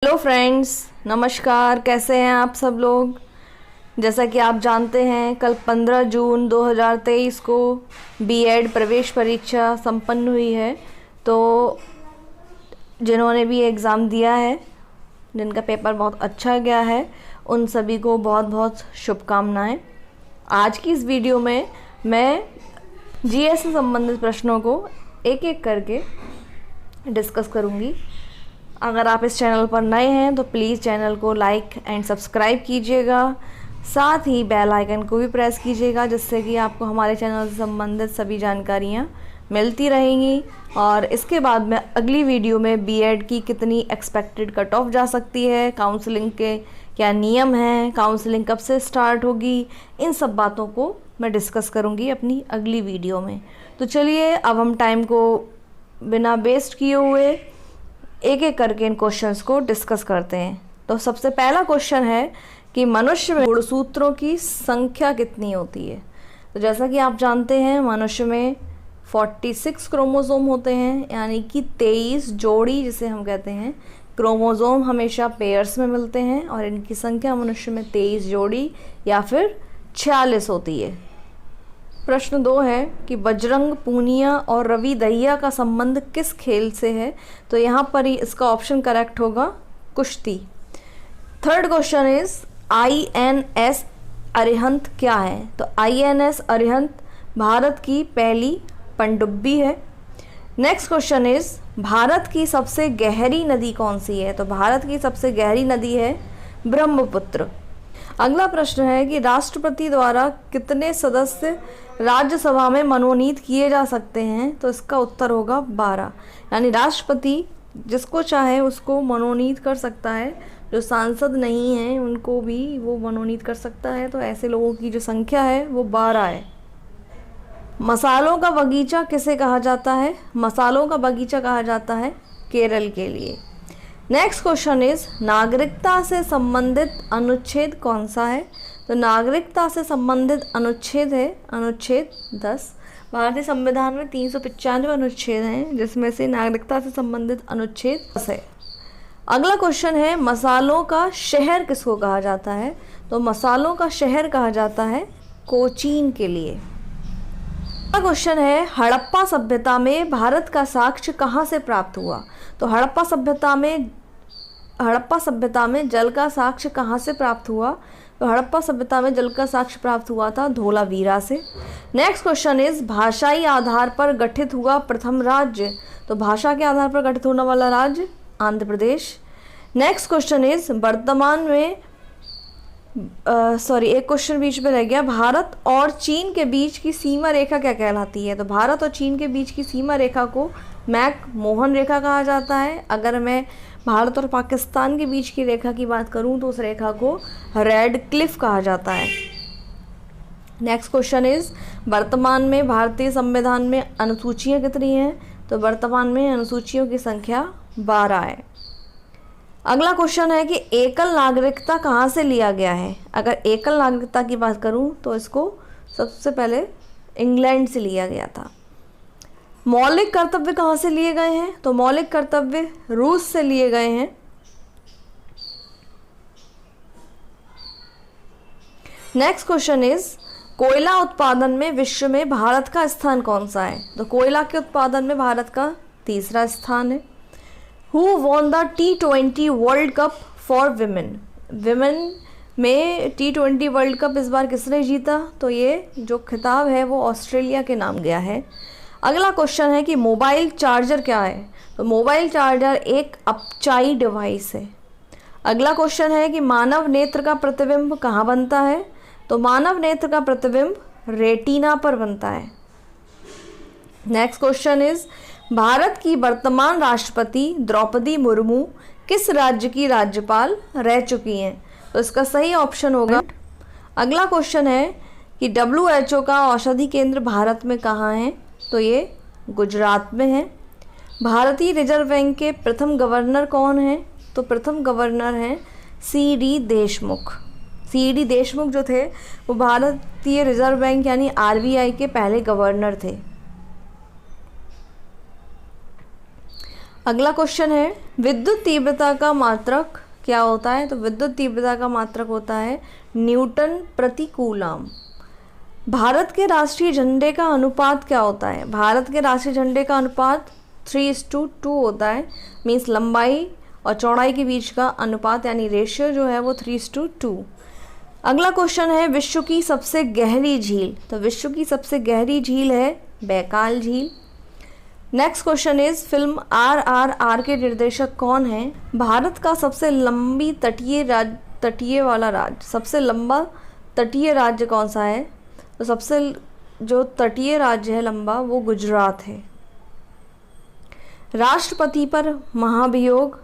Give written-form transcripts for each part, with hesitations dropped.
Hello friends, नमस्कार। कैसे हैं आप सब लोग। जैसा कि आप जानते हैं, कल 15 जून 2023 को बीएड प्रवेश परीक्षा संपन्न हुई है। तो जिन्होंने भी एग्ज़ाम दिया है, जिनका पेपर बहुत अच्छा गया है, उन सभी को बहुत बहुत शुभकामनाएं। आज की इस वीडियो में मैं जीएस से संबंधित प्रश्नों को एक एक करके डिस्कस करूँगी। अगर आप इस चैनल पर नए हैं तो प्लीज़ चैनल को लाइक एंड सब्सक्राइब कीजिएगा। साथ ही बेल आइकन को भी प्रेस कीजिएगा, जिससे कि आपको हमारे चैनल से संबंधित सभी जानकारियाँ मिलती रहेंगी। और इसके बाद मैं अगली वीडियो में बीएड की कितनी एक्सपेक्टेड कट ऑफ जा सकती है, काउंसलिंग के क्या नियम हैं, काउंसलिंग कब से स्टार्ट होगी, इन सब बातों को मैं डिस्कस करूँगी अपनी अगली वीडियो में। तो चलिए अब हम टाइम को बिना वेस्ट किए हुए एक एक करके इन क्वेश्चंस को डिस्कस करते हैं। तो सबसे पहला क्वेश्चन है कि मनुष्य में गुणसूत्रों की संख्या कितनी होती है। तो जैसा कि आप जानते हैं, मनुष्य में 46 क्रोमोसोम होते हैं, यानी कि 23 जोड़ी जिसे हम कहते हैं। क्रोमोसोम हमेशा पेयर्स में मिलते हैं और इनकी संख्या मनुष्य में 23 जोड़ी या फिर 46 होती है। प्रश्न 2 है कि बजरंग पूनिया और रवि दहिया का संबंध किस खेल से है। तो यहाँ पर ही इसका ऑप्शन करेक्ट होगा कुश्ती। Third question is INS Arihant क्या है। तो INS अरिहंत भारत की पहली पनडुब्बी है। नेक्स्ट क्वेश्चन इज भारत की सबसे गहरी नदी कौन सी है। तो भारत की सबसे गहरी नदी है ब्रह्मपुत्र। अगला प्रश्न है कि राष्ट्रपति द्वारा कितने सदस्य राज्यसभा में मनोनीत किए जा सकते हैं। तो इसका उत्तर होगा 12, यानी राष्ट्रपति जिसको चाहे उसको मनोनीत कर सकता है। जो सांसद नहीं हैं उनको भी वो मनोनीत कर सकता है। तो ऐसे लोगों की जो संख्या है वो 12 है। मसालों का बगीचा किसे कहा जाता है। मसालों का बगीचा कहा जाता है केरल के लिए। नेक्स्ट क्वेश्चन इज नागरिकता से संबंधित अनुच्छेद कौन सा है। तो नागरिकता से संबंधित अनुच्छेद है अनुच्छेद 10। भारतीय संविधान में 395 अनुच्छेद हैं, जिसमें से नागरिकता से संबंधित अनुच्छेद 10 है। अगला क्वेश्चन है मसालों का शहर किसको कहा जाता है। तो मसालों का शहर कहा जाता है कोचीन के लिए। अगला क्वेश्चन है हड़प्पा सभ्यता में भारत का साक्ष्य कहाँ से प्राप्त हुआ। तो हड़प्पा सभ्यता में जल का साक्ष्य कहाँ से प्राप्त हुआ। तो हड़प्पा सभ्यता में जल का साक्ष्य प्राप्त हुआ था धोलावीरा से। नेक्स्ट क्वेश्चन इज भाषाई आधार पर गठित हुआ प्रथम राज्य। तो भाषा के आधार पर गठित होने वाला राज्य Andhra Pradesh. Next question is वर्तमान में एक क्वेश्चन बीच में रह गया। भारत और चीन के बीच की सीमा रेखा क्या कहलाती है। तो भारत और चीन के बीच की सीमा रेखा को मैक मोहन रेखा कहा जाता है। अगर मैं भारत और पाकिस्तान के बीच की रेखा की बात करूं तो उस रेखा को रेड क्लिफ कहा जाता है। नेक्स्ट क्वेश्चन इज वर्तमान में भारतीय संविधान में अनुसूचियां कितनी हैं। तो वर्तमान में अनुसूचियों की संख्या 12 है। अगला क्वेश्चन है कि एकल नागरिकता कहाँ से लिया गया है। अगर एकल नागरिकता की बात करूं तो इसको सबसे पहले इंग्लैंड से लिया गया था। मौलिक कर्तव्य कहाँ से लिए गए हैं। तो मौलिक कर्तव्य रूस से लिए गए हैं। नेक्स्ट क्वेश्चन इज कोयला उत्पादन में विश्व में भारत का स्थान कौन सा है। तो कोयला के उत्पादन में भारत का तीसरा स्थान है। Who won the T20 world cup for women. Women में T20 वर्ल्ड कप इस बार किसने जीता। तो ये जो खिताब है वो ऑस्ट्रेलिया के नाम गया है। अगला क्वेश्चन है कि मोबाइल चार्जर क्या है। तो मोबाइल चार्जर एक अपचाई डिवाइस है। अगला क्वेश्चन है कि मानव नेत्र का प्रतिबिंब कहाँ बनता है। तो मानव नेत्र का प्रतिबिंब रेटिना पर बनता है। नेक्स्ट क्वेश्चन इज भारत की वर्तमान राष्ट्रपति द्रौपदी मुर्मू किस राज्य की राज्यपाल रह चुकी हैं। तो इसका सही ऑप्शन होगा। अगला क्वेश्चन है कि WHO का औषधि केंद्र भारत में कहाँ है। तो ये गुजरात में है। भारतीय रिजर्व बैंक के प्रथम गवर्नर कौन है। तो प्रथम गवर्नर हैं CD देशमुख। CD देशमुख जो थे वो भारतीय रिजर्व बैंक यानी RBI के पहले गवर्नर थे। अगला क्वेश्चन है, विद्युत तीव्रता का मात्रक क्या होता है? तो विद्युत तीव्रता का मात्रक होता है न्यूटन प्रति कूलम। भारत के राष्ट्रीय झंडे का अनुपात क्या होता है? भारत के राष्ट्रीय झंडे का अनुपात 3:2 होता है। मीन्स लंबाई और चौड़ाई के बीच का अनुपात यानी रेशियो जो है वो 3:2। अगला क्वेश्चन है, विश्व की सबसे गहरी झील। तो विश्व की सबसे गहरी झील है बैकाल झील। Next question is, film RRR के निर्देशक कौन हैं? भारत का सबसे लंबी तटीय वाला राज्य, सबसे लंबा तटीय राज्य कौन सा है? तो सबसे जो तटीय राज्य है लंबा वो गुजरात है। राष्ट्रपति पर महाभियोग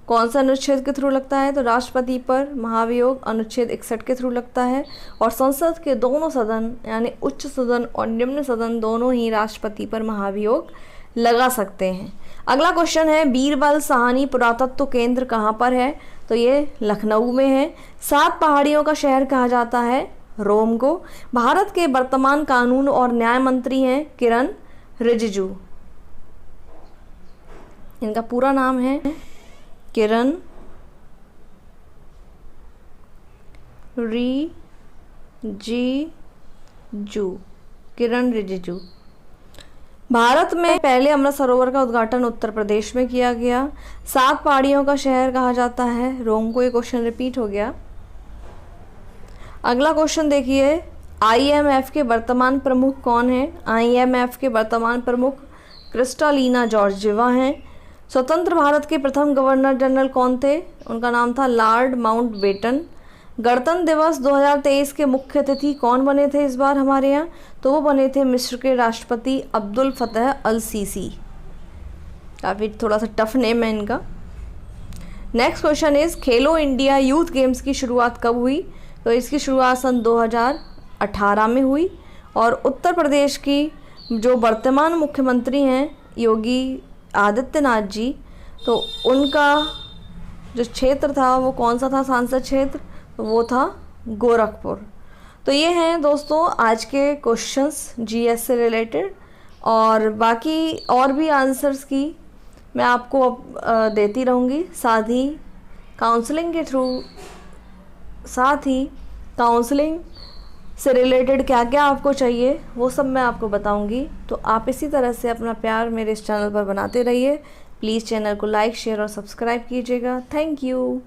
कौन सा अनुच्छेद के थ्रू लगता है? तो राष्ट्रपति पर महाभियोग अनुच्छेद 61 के थ्रू लगता है। और संसद के दोनों सदन यानी उच्च सदन और निम्न सदन दोनों ही राष्ट्रपति पर महाभियोग लगा सकते हैं। अगला क्वेश्चन है, बीरबल साहनी पुरातत्व केंद्र कहाँ पर है? तो ये लखनऊ में है। 7 पहाड़ियों का शहर कहा जाता है रोम को। भारत के वर्तमान कानून और न्याय मंत्री हैं किरण रिजिजू। इनका पूरा नाम है किरण रिजिजू। भारत में पहले अमृत सरोवर का उद्घाटन उत्तर प्रदेश में किया गया। 7 पहाड़ियों का शहर कहा जाता है रोम को। ये क्वेश्चन रिपीट हो गया। अगला क्वेश्चन देखिए, IMF के वर्तमान प्रमुख कौन है? IMF के वर्तमान प्रमुख क्रिस्टालिना जॉर्जिवा हैं। स्वतंत्र भारत के प्रथम गवर्नर जनरल कौन थे? उनका नाम था लॉर्ड माउंटबेटन। गणतंत्र दिवस 2023 के मुख्य अतिथि कौन बने थे इस बार हमारे यहाँ? तो वो बने थे मिस्र के राष्ट्रपति अब्दुल फतह अल सीसी। काफ़ी थोड़ा सा टफ नेम है इनका। Next question is, Khelo India youth games की शुरुआत कब हुई? तो इसकी शुरुआत सन 2018 में हुई। और उत्तर प्रदेश की जो वर्तमान मुख्यमंत्री हैं योगी आदित्यनाथ जी, तो उनका जो क्षेत्र था वो कौन सा था सांसद क्षेत्र? तो वो था गोरखपुर। तो ये हैं दोस्तों आज के क्वेश्चंस जीएस से रिलेटेड। और बाकी और भी आंसर्स की मैं आपको देती रहूँगी। साथ ही काउंसलिंग से रिलेटेड क्या क्या आपको चाहिए वो सब मैं आपको बताऊंगी। तो आप इसी तरह से अपना प्यार मेरे इस चैनल पर बनाते रहिए। प्लीज़ चैनल को लाइक, शेयर और सब्सक्राइब कीजिएगा। Thank you.